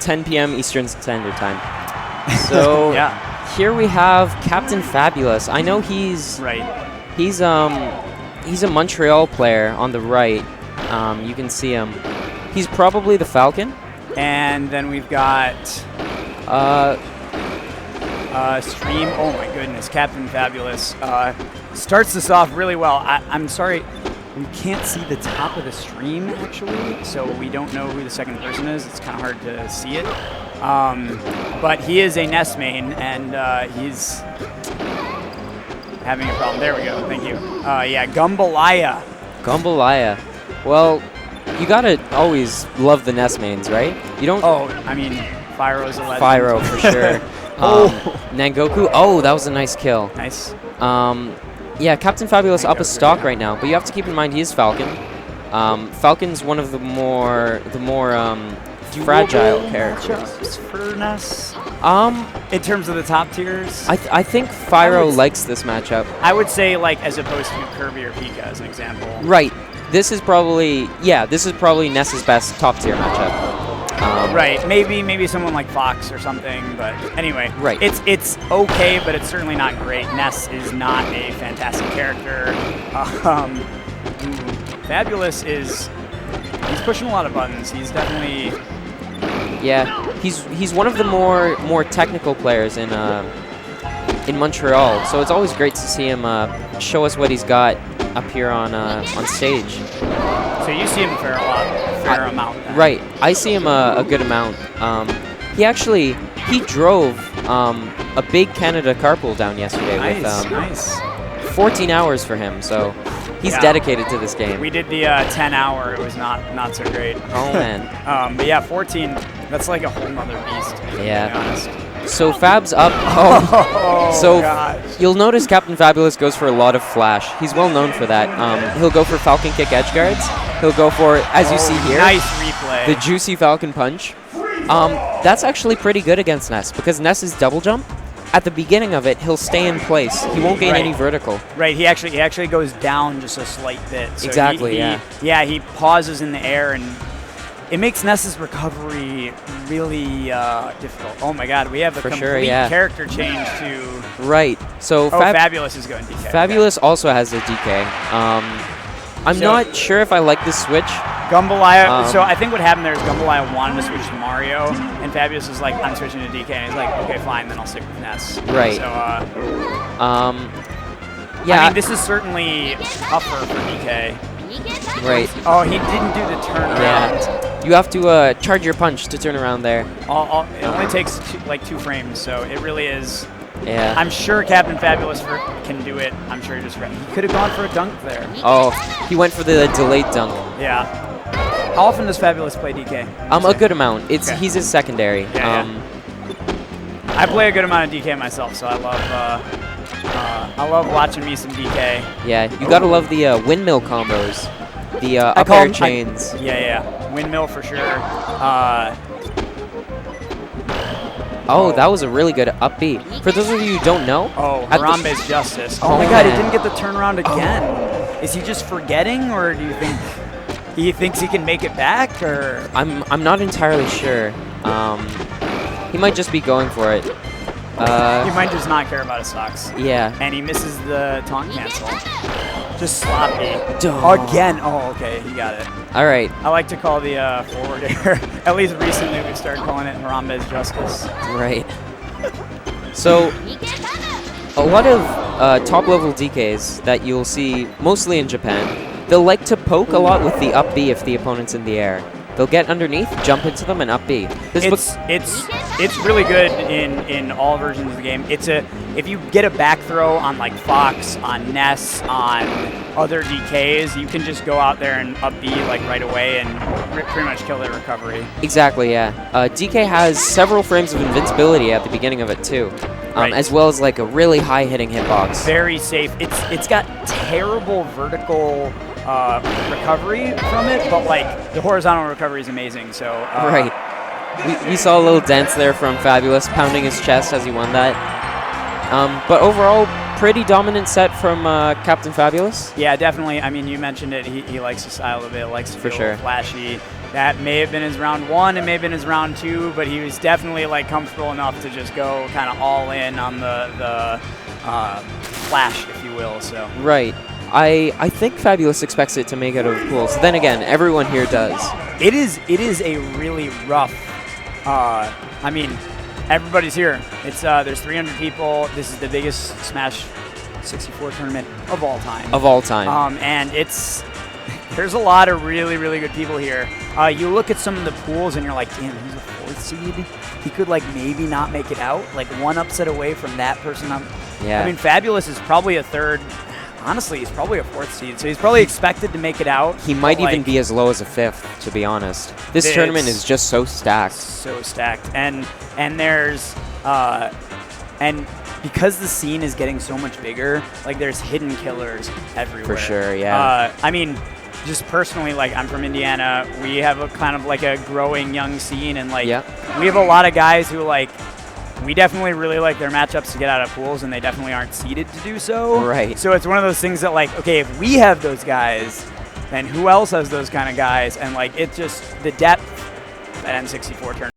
10 p.m. Eastern Standard Time. So here we have Captain Fabulous. I know he's a Montreal player on the right. You can see him. He's probably the Falcon. And then we've got Stream. Oh my goodness, Captain Fabulous starts this off really well. I'm sorry, we can't see the top of the stream actually, so we don't know who the second person is. It's kind of hard to see it. But he is a Ness main, and he's having a problem. There we go. Thank you. Yeah, GUMBOLAYA. GUMBOLAYA. Well, you gotta always love the Ness mains, right? You don't. Oh, I mean, Fyro's a legend. Fyro for sure. Nangoku. Oh, that was a nice kill. Nice. Yeah, Captain Fabulous up a stock right now, but you have to keep in mind he is Falcon. Falcon's one of the more fragile characters for Ness. In terms of the top tiers, I think Fyro likes this matchup. I would say, like, as opposed to Kirby or Pika as an example. Right. This is probably Ness's best top tier matchup. Right. Maybe someone like Fox or something, but anyway. Right. It's okay, but it's certainly not great. Ness is not a fantastic character. Fabulous he's pushing a lot of buttons. He's definitely. Yeah, he's one of the more technical players in Montreal. So it's always great to see him show us what he's got up here on stage. So you see him a fair amount. Then. Right, I see him a good amount. He drove a big Canada carpool down yesterday with 14 hours for him. So he's dedicated to this game. We did the 10-hour. It was not so great. Oh man. But yeah, 14. That's like a whole nother beast. Yeah. To be honest. So Fab's up. Gosh. You'll notice Captain Fabulous goes for a lot of flash. He's well known for that. He'll go for Falcon kick edge guards. He'll go for, as you see here, nice replay. The juicy Falcon punch. That's actually pretty good against Ness because Ness's double jump, at the beginning of it, he'll stay in place. He won't gain any vertical. Right. He actually goes down just a slight bit. So exactly. Yeah. He pauses in the air, and it makes Ness's recovery really difficult. Oh my God, we have a complete character change to. Right. So Fabulous is going DK. Fabulous also has a DK. I'm not sure if I like this switch. GUMBOLAYA. So I think what happened there is GUMBOLAYA wanted to switch to Mario, and Fabulous was like, "I'm switching to DK," and he's like, "Okay, fine, then I'll stick with Ness." Right. So. Yeah. I mean, this is certainly tougher for DK. Right. Oh, he didn't do the turnaround. Yeah. You have to charge your punch to turn around there. It only takes two frames, so it really is. Yeah. I'm sure Captain Fabulous can do it. I'm sure he could have gone for a dunk there. Oh, he went for the delayed dunk. Yeah. How often does Fabulous play DK? A good amount. He's his secondary. I play a good amount of DK myself, so I love watching me some DK. Yeah, you gotta love the windmill combos, the up air chains. Yeah, windmill for sure. That was a really good up B. For those of you who don't know, Harambe's Justice. Oh my God, it didn't get the turnaround again. Is he just forgetting, or do you think he thinks he can make it back? Or I'm not entirely sure. He might just be going for it. He might just not care about his stocks. Yeah. And he misses the taunt cancel. Just sloppy. Again. Oh, okay. He got it. All right. I like to call the forward air. At least recently we've started calling it Harambe's Justice. Right. So, a lot of top-level DKs that you'll see mostly in Japan, they'll like to poke a lot with the up B if the opponent's in the air. They'll get underneath, jump into them, and up B. It's really good in all versions of the game. If you get a back throw on like Fox, on Ness, on other DKs, you can just go out there and up B like right away and pretty much kill their recovery. Exactly, yeah. DK has several frames of invincibility at the beginning of it too, as well as like a really high hitting hitbox. Very safe. It's got terrible vertical recovery from it, but like the horizontal recovery is amazing. So right. We saw a little dance there from Fabulous, pounding his chest as he won that. But overall, pretty dominant set from Captain Fabulous. Yeah, definitely. I mean, you mentioned it. He likes the style of it. Likes to feel flashy. That may have been his round 1, it may have been his round 2, but he was definitely like comfortable enough to just go kind of all in on the flash, if you will. So Right. I think Fabulous expects it to make it out of pools. Then again, everyone here does. it is a really rough. I mean, everybody's here. It's there's 300 people. This is the biggest Smash 64 tournament of all time. Of all time. And there's a lot of really, really good people here. You look at some of the pools and you're like, damn, he's a 4th seed. He could like maybe not make it out. Like one upset away from that person. Yeah. I mean, Fabulous is probably a 3rd. Honestly, he's probably a 4th seed, so he's probably expected to make it out. He might even be as low as a 5th, to be honest. This tournament is just so stacked. So stacked. And there's and because the scene is getting so much bigger, like there's hidden killers everywhere. For sure, yeah. I mean, just personally, like I'm from Indiana, we have a kind of like a growing young scene, and like we have a lot of guys who like we definitely really like their matchups to get out of pools, and they definitely aren't seeded to do so. Right. So it's one of those things that like, okay, if we have those guys, then who else has those kind of guys? And like it just the depth at N64 tournament.